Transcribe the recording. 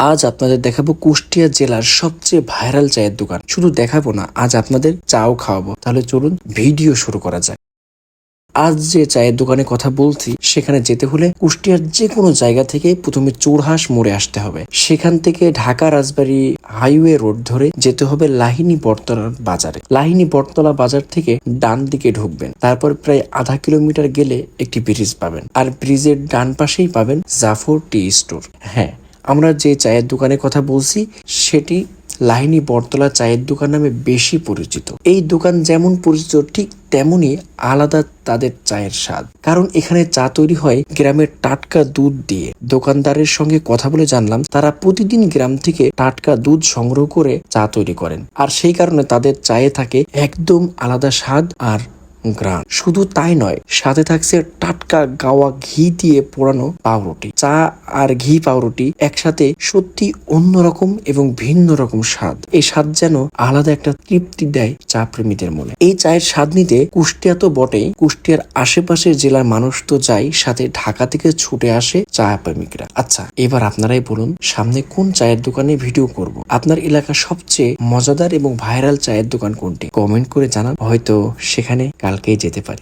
আজ আপনাদের দেখাবো কুষ্টিয়া জেলার সবচেয়ে ভাইরাল চায়ের দোকান। শুধু দেখাবো না, আজ আপনাদের চাও খাওয়াবো। তাহলে চলুন ভিডিও শুরু করা যায়। আজ যে চায়ের দোকানে কথা বলছি সেখানে যেতে হলে কুষ্টিয়ার যে কোনো জায়গা থেকে প্রথমে চোরহাস মোড়ে আসতে হবে। সেখান থেকে ঢাকা রাজবাড়ী হাইওয়ে রোড ধরে যেতে হবে লাহিনী বটতলা বাজারে। লাহিনী বটতলা বাজার থেকে ডান দিকে ঢুকবেন, তারপর প্রায় আধা কিলোমিটার গেলে একটি ব্রিজ পাবেন, আর ব্রিজের ডান পাশেই পাবেন জাফর টি স্টোর। হ্যাঁ, আমরা যে চায়ের দোকানের কথা বলছি সেটি লাহিনী বটতলা চায়ের দোকান নামে বেশি পরিচিত। এই দোকান যেমন পরিচিত ঠিক তেমনি আলাদা তাদের চায়ের স্বাদ, কারণ এখানে চা তৈরি হয় গ্রামের টাটকা দুধ দিয়ে। দোকানদারের সঙ্গে কথা বলে জানলাম তারা প্রতিদিন গ্রাম থেকে টাটকা দুধ সংগ্রহ করে চা তৈরি করেন, আর সেই কারণে তাদের চায়ে থাকে একদম আলাদা স্বাদ আর গ্রাম। শুধু তাই নয়, সাথে থাকছে টাটকা গাওয়া ঘি দিয়ে পোড়ানো পাউরুটি। চা আর ঘি পাউরুটি একসাথে সত্যি অন্যরকম এবং ভিন্ন রকম স্বাদ। এই স্বাদ যেন আলাদা একটা তৃপ্তি দেয় চা প্রেমীদের মনে। এই চায়ের স্বাদ নিতে কুষ্টিয়া তো বটেই, কুষ্টিয়ার আশেপাশের জেলার মানুষ তো যায়, সাথে ঢাকা থেকে ছুটে আসে চা প্রেমিকরা। আচ্ছা, এবার আপনারাই বলুন সামনে কোন চায়ের দোকানে ভিডিও করব। আপনার এলাকার সবচেয়ে মজাদার এবং ভাইরাল চায়ের দোকান কোনটি? কমেন্ট করে জানান, হয়তো সেখানে কালকেই যেতে পারি।